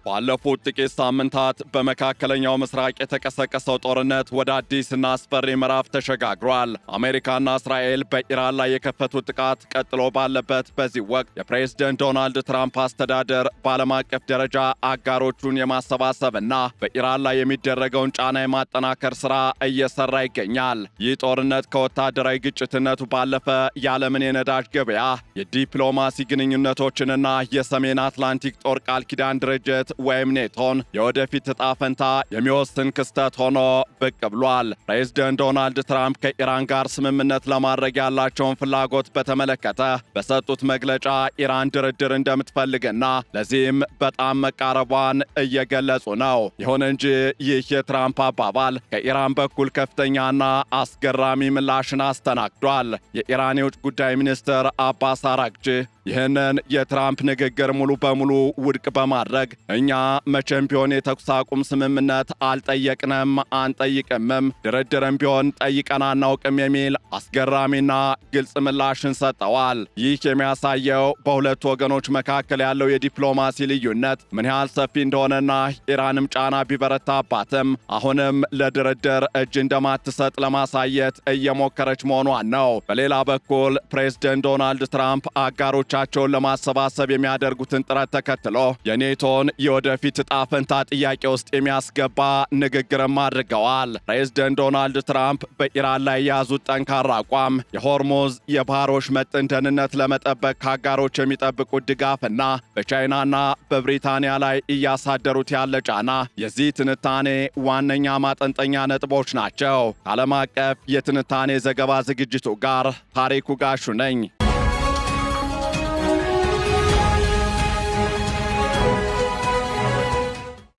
ባለፉት ጥቂት ሳምንታት በመካከለኛው ምስራቅ የተቀሰቀሰው ጦርነት ወደ አዲስና አስፈሪ ምዕራፍ ተሸጋግሯል። አሜሪካና እስራኤል በኢራን ላይ የከፈቱት ጥቃት ቀጥሎ ባለበት በዚህ ወቅት የፕሬዝደንት ዶናልድ ትራምፕ አስተዳደር በዓለም አቀፍ ደረጃ አጋሮቹን የማሰባሰብና በኢራን ላይ የሚደረገውን ጫና የማጠናከር ሥራ እየሰራ ይገኛል። ይህ ጦርነት ከወታደራዊ ግጭትነቱ ባለፈ የዓለምን የነዳጅ ገበያ፣ የዲፕሎማሲ ግንኙነቶችንና የሰሜን አትላንቲክ ጦር ቃል ኪዳን ድርጅት ወይም ኔቶን የወደፊት ዕጣ ፈንታ የሚወስን ክስተት ሆኖ ብቅ ብሏል። ፕሬዝደንት ዶናልድ ትራምፕ ከኢራን ጋር ስምምነት ለማድረግ ያላቸውን ፍላጎት በተመለከተ በሰጡት መግለጫ ኢራን ድርድር እንደምትፈልግና ለዚህም በጣም መቃረቧን እየገለጹ ነው። ይሁን እንጂ ይህ የትራምፕ አባባል ከኢራን በኩል ከፍተኛና አስገራሚ ምላሽን አስተናግዷል። የኢራን የውጭ ጉዳይ ሚኒስትር አባስ አራግቺ ይህንን የትራምፕ ንግግር ሙሉ በሙሉ ውድቅ በማድረግ እኛ መቼም ቢሆን የተኩስ አቁም ስምምነት አልጠየቅንም፣ አንጠይቅምም፣ ድርድርም ቢሆን ጠይቀን አናውቅም የሚል አስገራሚና ግልጽ ምላሽን ሰጠዋል። ይህ የሚያሳየው በሁለቱ ወገኖች መካከል ያለው የዲፕሎማሲ ልዩነት ምን ያህል ሰፊ እንደሆነና ኢራንም ጫና ቢበረታባትም አሁንም ለድርድር እጅ እንደማትሰጥ ለማሳየት እየሞከረች መሆኗን ነው። በሌላ በኩል ፕሬዝደንት ዶናልድ ትራምፕ አጋሮቻቸውን ለማሰባሰብ የሚያደርጉትን ጥረት ተከትሎ የኔቶን የወደፊት ዕጣ ፈንታ ጥያቄ ውስጥ የሚያስገባ ንግግርም አድርገዋል። ፕሬዝደንት ዶናልድ ትራምፕ በኢራን ላይ የያዙት ጠንካራ አቋም የሆርሙዝ የባህር ወሽመጥን ደህንነት ለመጠበቅ ከአጋሮች የሚጠብቁት ድጋፍና በቻይናና በብሪታንያ ላይ እያሳደሩት ያለ ጫና የዚህ ትንታኔ ዋነኛ ማጠንጠኛ ነጥቦች ናቸው። ከዓለም አቀፍ የትንታኔ ዘገባ ዝግጅቱ ጋር ታሪኩ ጋሹ ነኝ።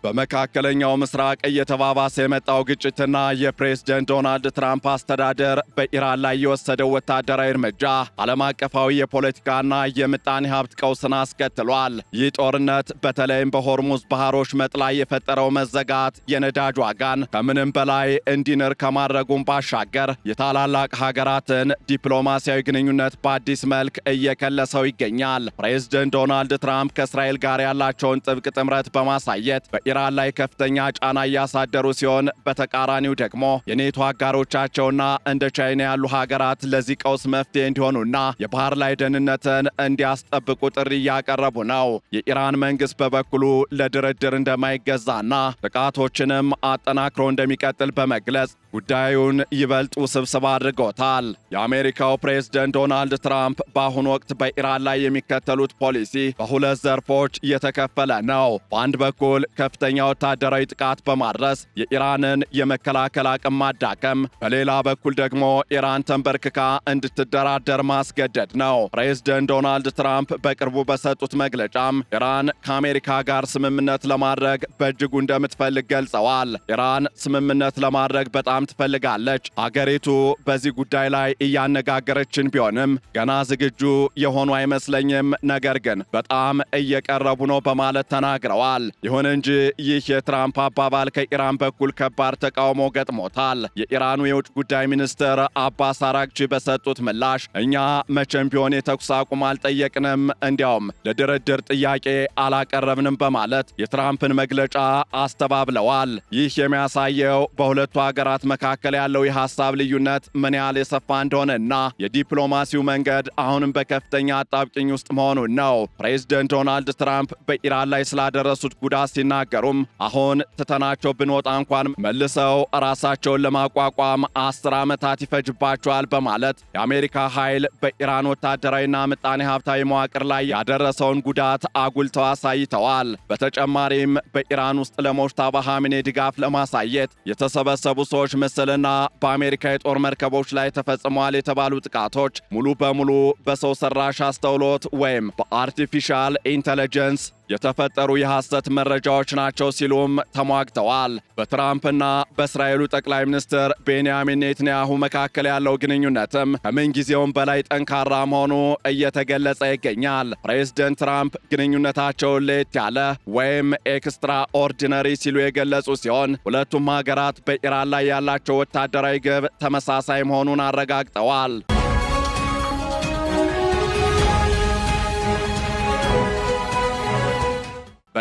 በመካከለኛው ምስራቅ እየተባባሰ የመጣው ግጭትና የፕሬዝደንት ዶናልድ ትራምፕ አስተዳደር በኢራን ላይ የወሰደው ወታደራዊ እርምጃ ዓለም አቀፋዊ የፖለቲካና የምጣኔ ሀብት ቀውስን አስከትሏል። ይህ ጦርነት በተለይም በሆርሙዝ ባህሮች ወሽመጥ ላይ የፈጠረው መዘጋት የነዳጅ ዋጋን ከምንም በላይ እንዲንር ከማድረጉም ባሻገር የታላላቅ ሀገራትን ዲፕሎማሲያዊ ግንኙነት በአዲስ መልክ እየከለሰው ይገኛል። ፕሬዝደንት ዶናልድ ትራምፕ ከእስራኤል ጋር ያላቸውን ጥብቅ ጥምረት በማሳየት ኢራን ላይ ከፍተኛ ጫና እያሳደሩ ሲሆን በተቃራኒው ደግሞ የኔቶ አጋሮቻቸውና እንደ ቻይና ያሉ ሀገራት ለዚህ ቀውስ መፍትሄ እንዲሆኑና የባህር ላይ ደህንነትን እንዲያስጠብቁ ጥሪ እያቀረቡ ነው። የኢራን መንግስት በበኩሉ ለድርድር እንደማይገዛና ጥቃቶችንም አጠናክሮ እንደሚቀጥል በመግለጽ ጉዳዩን ይበልጥ ውስብስብ አድርጎታል። የአሜሪካው ፕሬዝደንት ዶናልድ ትራምፕ በአሁኑ ወቅት በኢራን ላይ የሚከተሉት ፖሊሲ በሁለት ዘርፎች የተከፈለ ነው። በአንድ በኩል ከፍተኛ ወታደራዊ ጥቃት በማድረስ የኢራንን የመከላከል አቅም ማዳከም፣ በሌላ በኩል ደግሞ ኢራን ተንበርክካ እንድትደራደር ማስገደድ ነው። ፕሬዝደንት ዶናልድ ትራምፕ በቅርቡ በሰጡት መግለጫም ኢራን ከአሜሪካ ጋር ስምምነት ለማድረግ በእጅጉ እንደምትፈልግ ገልጸዋል። ኢራን ስምምነት ለማድረግ በጣም ትፈልጋለች። አገሪቱ በዚህ ጉዳይ ላይ እያነጋገረችን ቢሆንም ገና ዝግጁ የሆኑ አይመስለኝም፣ ነገር ግን በጣም እየቀረቡ ነው በማለት ተናግረዋል። ይሁን እንጂ ይህ የትራምፕ አባባል ከኢራን በኩል ከባድ ተቃውሞ ገጥሞታል። የኢራኑ የውጭ ጉዳይ ሚኒስትር አባስ አራግቺ በሰጡት ምላሽ እኛ መቼም ቢሆን የተኩስ አቁም አልጠየቅንም፣ እንዲያውም ለድርድር ጥያቄ አላቀረብንም በማለት የትራምፕን መግለጫ አስተባብለዋል። ይህ የሚያሳየው በሁለቱ ሀገራት መካከል ያለው የሐሳብ ልዩነት ምን ያህል የሰፋ እንደሆነና የዲፕሎማሲው መንገድ አሁንም በከፍተኛ አጣብቂኝ ውስጥ መሆኑን ነው። ፕሬዝደንት ዶናልድ ትራምፕ በኢራን ላይ ስላደረሱት ጉዳት ሲናገሩም አሁን ትተናቸው ብንወጣ እንኳን መልሰው ራሳቸውን ለማቋቋም 10 ዓመታት ይፈጅባቸዋል በማለት የአሜሪካ ኃይል በኢራን ወታደራዊና ምጣኔ ሀብታዊ መዋቅር ላይ ያደረሰውን ጉዳት አጉልተው አሳይተዋል። በተጨማሪም በኢራን ውስጥ ለሞጅታባ ኻሜኔ ድጋፍ ለማሳየት የተሰበሰቡ ሰዎች ምስልና በአሜሪካ የጦር መርከቦች ላይ ተፈጽመዋል የተባሉ ጥቃቶች ሙሉ በሙሉ በሰው ሰራሽ አስተውሎት ወይም በአርቲፊሻል ኢንተለጀንስ የተፈጠሩ የሐሰት መረጃዎች ናቸው ሲሉም ተሟግተዋል። በትራምፕና በእስራኤሉ ጠቅላይ ሚኒስትር ቤንያሚን ኔትንያሁ መካከል ያለው ግንኙነትም ከምንጊዜውም በላይ ጠንካራ መሆኑ እየተገለጸ ይገኛል። ፕሬዝደንት ትራምፕ ግንኙነታቸውን ለየት ያለ ወይም ኤክስትራ ኦርዲነሪ ሲሉ የገለጹ ሲሆን ሁለቱም ሀገራት በኢራን ላይ ያላቸው ወታደራዊ ግብ ተመሳሳይ መሆኑን አረጋግጠዋል።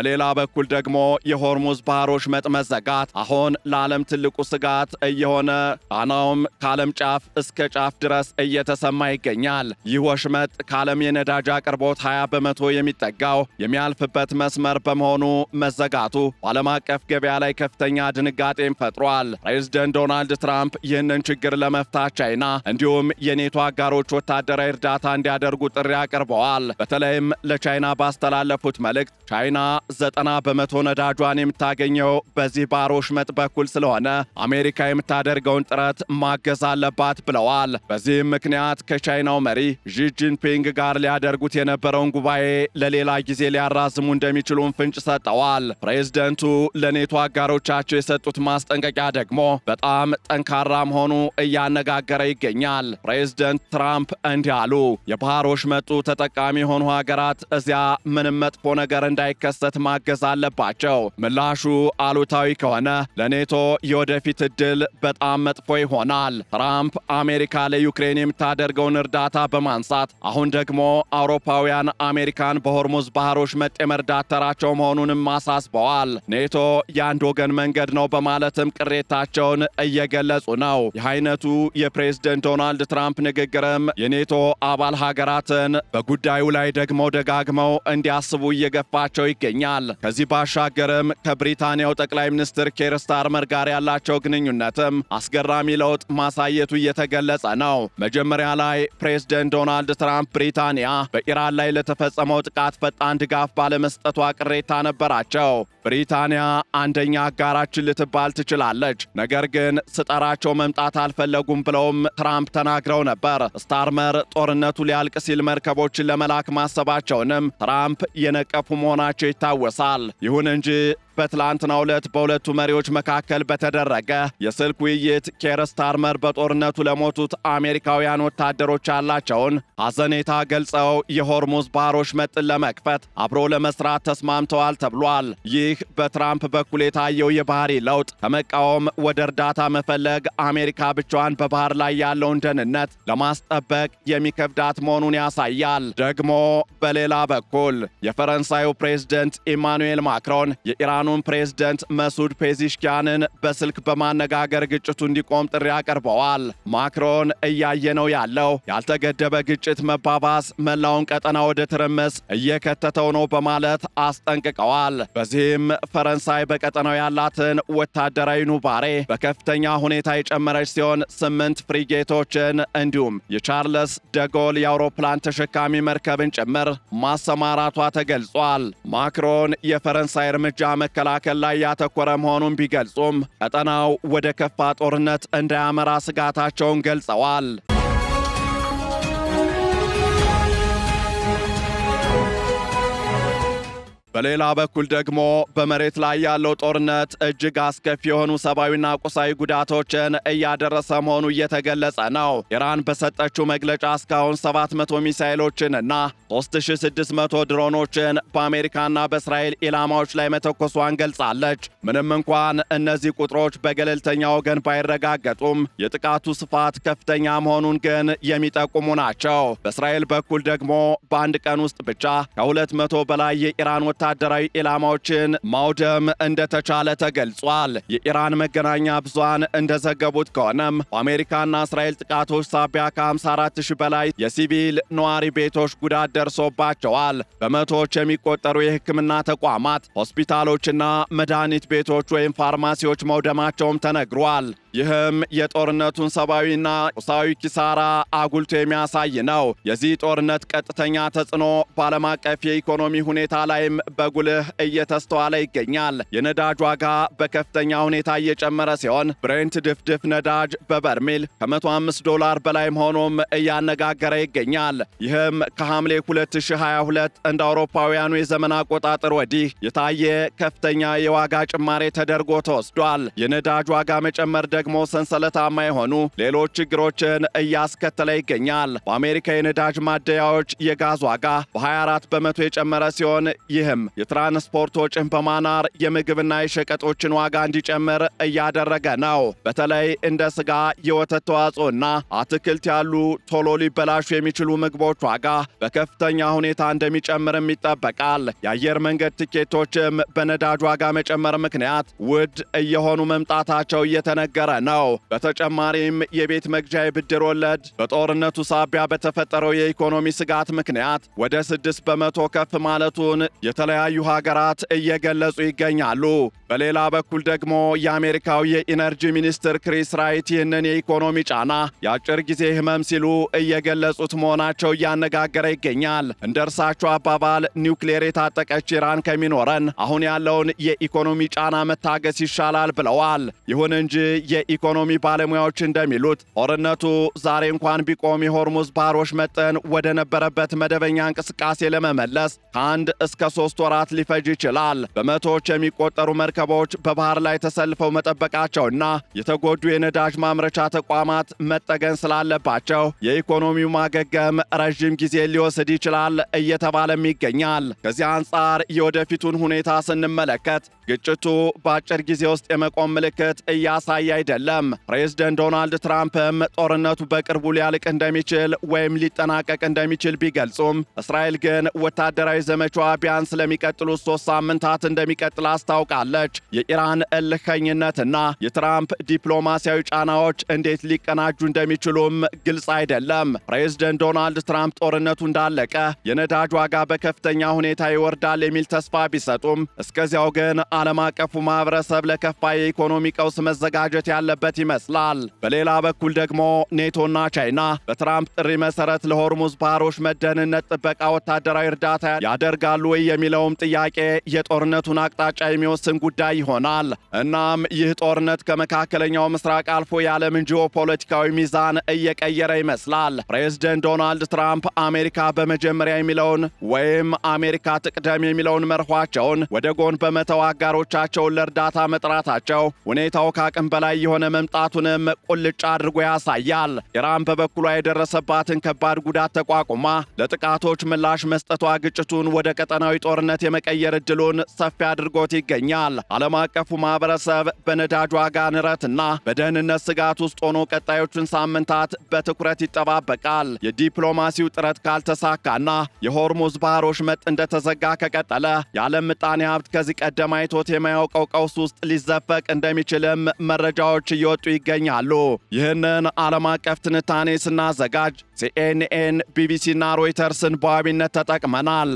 በሌላ በኩል ደግሞ የሆርሙዝ ባህር ወሽመጥ መዘጋት አሁን ለዓለም ትልቁ ስጋት እየሆነ ጫናውም ከዓለም ጫፍ እስከ ጫፍ ድረስ እየተሰማ ይገኛል። ይህ ወሽመጥ ከዓለም የነዳጅ አቅርቦት 20 በመቶ የሚጠጋው የሚያልፍበት መስመር በመሆኑ መዘጋቱ በዓለም አቀፍ ገበያ ላይ ከፍተኛ ድንጋጤን ፈጥሯል። ፕሬዝደንት ዶናልድ ትራምፕ ይህንን ችግር ለመፍታት ቻይና እንዲሁም የኔቶ አጋሮች ወታደራዊ እርዳታ እንዲያደርጉ ጥሪ አቅርበዋል። በተለይም ለቻይና ባስተላለፉት መልእክት ቻይና 90 በመቶ ነዳጇን የምታገኘው በዚህ ባህር ወሽመጥ በኩል ስለሆነ አሜሪካ የምታደርገውን ጥረት ማገዝ አለባት ብለዋል። በዚህም ምክንያት ከቻይናው መሪ ዢ ጂንፒንግ ጋር ሊያደርጉት የነበረውን ጉባኤ ለሌላ ጊዜ ሊያራዝሙ እንደሚችሉም ፍንጭ ሰጠዋል። ፕሬዝደንቱ ለኔቶ አጋሮቻቸው የሰጡት ማስጠንቀቂያ ደግሞ በጣም ጠንካራ መሆኑ እያነጋገረ ይገኛል። ፕሬዝደንት ትራምፕ እንዲህ አሉ። የባህር ወሽመጡ ተጠቃሚ የሆኑ ሀገራት እዚያ ምንም መጥፎ ነገር እንዳይከሰት ማገዝ አለባቸው። ምላሹ አሉታዊ ከሆነ ለኔቶ የወደፊት ዕድል በጣም መጥፎ ይሆናል። ትራምፕ አሜሪካ ለዩክሬን የምታደርገውን እርዳታ በማንሳት አሁን ደግሞ አውሮፓውያን አሜሪካን በሆርሙዝ ባህር ወሽመጥ የመርዳት ተራቸው መሆኑንም አሳስበዋል። ኔቶ የአንድ ወገን መንገድ ነው በማለትም ቅሬታቸውን እየገለጹ ነው። ይህ አይነቱ የፕሬዝደንት ዶናልድ ትራምፕ ንግግርም የኔቶ አባል ሀገራትን በጉዳዩ ላይ ደግሞ ደጋግመው እንዲያስቡ እየገፋቸው ይገኛል። ከዚህ ባሻገርም ከብሪታንያው ጠቅላይ ሚኒስትር ኬር ስታርመር ጋር ያላቸው ግንኙነትም አስገራሚ ለውጥ ማሳየቱ እየተገለጸ ነው። መጀመሪያ ላይ ፕሬዝደንት ዶናልድ ትራምፕ ብሪታንያ በኢራን ላይ ለተፈጸመው ጥቃት ፈጣን ድጋፍ ባለመስጠቷ ቅሬታ ነበራቸው። ብሪታንያ አንደኛ አጋራችን ልትባል ትችላለች፣ ነገር ግን ስጠራቸው መምጣት አልፈለጉም ብለውም ትራምፕ ተናግረው ነበር። ስታርመር ጦርነቱ ሊያልቅ ሲል መርከቦችን ለመላክ ማሰባቸውንም ትራምፕ የነቀፉ መሆናቸው ይታወሳል። ይሁን እንጂ በትላንትናው ዕለት በሁለቱ መሪዎች መካከል በተደረገ የስልክ ውይይት ኬር ስታርመር በጦርነቱ ለሞቱት አሜሪካውያን ወታደሮች ያላቸውን ሐዘኔታ ገልጸው የሆርሙዝ ባህር ወሽመጥን ለመክፈት አብሮ ለመስራት ተስማምተዋል ተብሏል። ይህ በትራምፕ በኩል የታየው የባህሪ ለውጥ ከመቃወም ወደ እርዳታ መፈለግ አሜሪካ ብቻዋን በባህር ላይ ያለውን ደህንነት ለማስጠበቅ የሚከብዳት መሆኑን ያሳያል። ደግሞ በሌላ በኩል የፈረንሳዩ ፕሬዝደንት ኢማኑኤል ማክሮን የኢራኑ ፕሬዝደንት መሱድ ፔዚሽኪያንን በስልክ በማነጋገር ግጭቱ እንዲቆም ጥሪ አቅርበዋል። ማክሮን እያየነው ያለው ያልተገደበ ግጭት መባባስ መላውን ቀጠና ወደ ትርምስ እየከተተው ነው በማለት አስጠንቅቀዋል። በዚህም ፈረንሳይ በቀጠናው ያላትን ወታደራዊ ኑባሬ በከፍተኛ ሁኔታ የጨመረች ሲሆን 8 ፍሪጌቶችን እንዲሁም የቻርለስ ደጎል የአውሮፕላን ተሸካሚ መርከብን ጭምር ማሰማራቷ ተገልጿል። ማክሮን የፈረንሳይ እርምጃ መከላከል ላይ ያተኮረ መሆኑን ቢገልጹም ቀጠናው ወደ ከፋ ጦርነት እንዳያመራ ስጋታቸውን ገልጸዋል። በሌላ በኩል ደግሞ በመሬት ላይ ያለው ጦርነት እጅግ አስከፊ የሆኑ ሰብአዊና ቁሳዊ ጉዳቶችን እያደረሰ መሆኑ እየተገለጸ ነው። ኢራን በሰጠችው መግለጫ እስካሁን 700 ሚሳኤሎችንና 3600 ድሮኖችን በአሜሪካና በእስራኤል ኢላማዎች ላይ መተኮሷን ገልጻለች። ምንም እንኳን እነዚህ ቁጥሮች በገለልተኛ ወገን ባይረጋገጡም የጥቃቱ ስፋት ከፍተኛ መሆኑን ግን የሚጠቁሙ ናቸው። በእስራኤል በኩል ደግሞ በአንድ ቀን ውስጥ ብቻ ከ200 በላይ የኢራን ወታደራዊ ኢላማዎችን ማውደም እንደተቻለ ተገልጿል። የኢራን መገናኛ ብዙሃን እንደዘገቡት ከሆነም በአሜሪካና እስራኤል ጥቃቶች ሳቢያ ከ54,000 በላይ የሲቪል ነዋሪ ቤቶች ጉዳት ደርሶባቸዋል። በመቶዎች የሚቆጠሩ የሕክምና ተቋማት፣ ሆስፒታሎችና መድኃኒት ቤቶች ወይም ፋርማሲዎች መውደማቸውም ተነግሯል። ይህም የጦርነቱን ሰብአዊና ቁሳዊ ኪሳራ አጉልቶ የሚያሳይ ነው። የዚህ ጦርነት ቀጥተኛ ተጽዕኖ በዓለም አቀፍ የኢኮኖሚ ሁኔታ ላይም በጉልህ እየተስተዋለ ይገኛል። የነዳጅ ዋጋ በከፍተኛ ሁኔታ እየጨመረ ሲሆን ብሬንት ድፍድፍ ነዳጅ በበርሜል $105 በላይ መሆኑም እያነጋገረ ይገኛል። ይህም ከሐምሌ 2022 እንደ አውሮፓውያኑ የዘመን አቆጣጠር ወዲህ የታየ ከፍተኛ የዋጋ ጭማሬ ተደርጎ ተወስዷል። የነዳጅ ዋጋ መጨመር ደግሞ ሰንሰለታማ የሆኑ ሌሎች ችግሮችን እያስከተለ ይገኛል። በአሜሪካ የነዳጅ ማደያዎች የጋዝ ዋጋ በ24 በመቶ የጨመረ ሲሆን ይህም የትራንስፖርት ወጪን በማናር የምግብና የሸቀጦችን ዋጋ እንዲጨምር እያደረገ ነው። በተለይ እንደ ስጋ፣ የወተት ተዋጽኦና አትክልት ያሉ ቶሎ ሊበላሹ የሚችሉ ምግቦች ዋጋ በከፍተኛ ሁኔታ እንደሚጨምርም ይጠበቃል። የአየር መንገድ ትኬቶችም በነዳጅ ዋጋ መጨመር ምክንያት ውድ እየሆኑ መምጣታቸው እየተነገረ ነው። በተጨማሪም የቤት መግዣ የብድር ወለድ በጦርነቱ ሳቢያ በተፈጠረው የኢኮኖሚ ስጋት ምክንያት ወደ 6 በመቶ ከፍ ማለቱን የተለያዩ ሀገራት እየገለጹ ይገኛሉ። በሌላ በኩል ደግሞ የአሜሪካው የኢነርጂ ሚኒስትር ክሪስ ራይት ይህንን የኢኮኖሚ ጫና የአጭር ጊዜ ህመም ሲሉ እየገለጹት መሆናቸው እያነጋገረ ይገኛል። እንደ እርሳቸው አባባል ኒውክሌር የታጠቀች ኢራን ከሚኖረን አሁን ያለውን የኢኮኖሚ ጫና መታገስ ይሻላል ብለዋል። ይሁን እንጂ የኢኮኖሚ ባለሙያዎች እንደሚሉት ጦርነቱ ዛሬ እንኳን ቢቆም የሆርሙዝ ባህር ወሽመጥን ወደ ነበረበት መደበኛ እንቅስቃሴ ለመመለስ ከ1 እስከ 3 ወራት ሊፈጅ ይችላል። በመቶዎች የሚቆጠሩ መርከቦች በባህር ላይ ተሰልፈው መጠበቃቸውና የተጎዱ የነዳጅ ማምረቻ ተቋማት መጠገን ስላለባቸው የኢኮኖሚው ማገገም ረዥም ጊዜ ሊወስድ ይችላል እየተባለም ይገኛል። ከዚህ አንጻር የወደፊቱን ሁኔታ ስንመለከት ግጭቱ በአጭር ጊዜ ውስጥ የመቆም ምልክት እያሳየ አይደለም። ፕሬዝደንት ዶናልድ ትራምፕም ጦርነቱ በቅርቡ ሊያልቅ እንደሚችል ወይም ሊጠናቀቅ እንደሚችል ቢገልጹም እስራኤል ግን ወታደራዊ ዘመቻዋ ቢያንስ ለሚቀጥሉት 3 ሳምንታት እንደሚቀጥል አስታውቃለች። የኢራን እልከኝነትና የትራምፕ ዲፕሎማሲያዊ ጫናዎች እንዴት ሊቀናጁ እንደሚችሉም ግልጽ አይደለም። ፕሬዝደንት ዶናልድ ትራምፕ ጦርነቱ እንዳለቀ የነዳጅ ዋጋ በከፍተኛ ሁኔታ ይወርዳል የሚል ተስፋ ቢሰጡም እስከዚያው ግን ዓለም አቀፉ ማህበረሰብ ለከፋ የኢኮኖሚ ቀውስ መዘጋጀት ያለበት ይመስላል። በሌላ በኩል ደግሞ ኔቶና ቻይና በትራምፕ ጥሪ መሰረት ለሆርሙዝ ባህሮች መደህንነት ጥበቃ ወታደራዊ እርዳታ ያደርጋሉ ወይ የሚለውም ጥያቄ የጦርነቱን አቅጣጫ የሚወስን ጉዳይ ይሆናል። እናም ይህ ጦርነት ከመካከለኛው ምስራቅ አልፎ የዓለምን ጂኦፖለቲካዊ ሚዛን እየቀየረ ይመስላል። ፕሬዝደንት ዶናልድ ትራምፕ አሜሪካ በመጀመሪያ የሚለውን ወይም አሜሪካ ትቅደም የሚለውን መርኋቸውን ወደ ጎን በመተው አጋሮቻቸውን ለእርዳታ መጥራታቸው ሁኔታው ከአቅም በላይ የሆነ መምጣቱንም ቁልጭ አድርጎ ያሳያል። ኢራን በበኩሏ የደረሰባትን ከባድ ጉዳት ተቋቁማ ለጥቃቶች ምላሽ መስጠቷ ግጭቱን ወደ ቀጠናዊ ጦርነት የመቀየር ዕድሉን ሰፊ አድርጎት ይገኛል። ዓለም አቀፉ ማህበረሰብ በነዳጅ ዋጋ ንረትና በደህንነት ስጋት ውስጥ ሆኖ ቀጣዮቹን ሳምንታት በትኩረት ይጠባበቃል። የዲፕሎማሲው ጥረት ካልተሳካና የሆርሙዝ ባህር ወሽመጥ እንደተዘጋ ከቀጠለ የዓለም ምጣኔ ሀብት ከዚህ ቀደም አይቶት የማያውቀው ቀውስ ውስጥ ሊዘፈቅ እንደሚችልም መረጃዎች እየወጡ ይገኛሉ። ይህንን ዓለም አቀፍ ትንታኔ ስናዘጋጅ ሲኤንኤን፣ ቢቢሲና ሮይተርስን በዋቢነት ተጠቅመናል።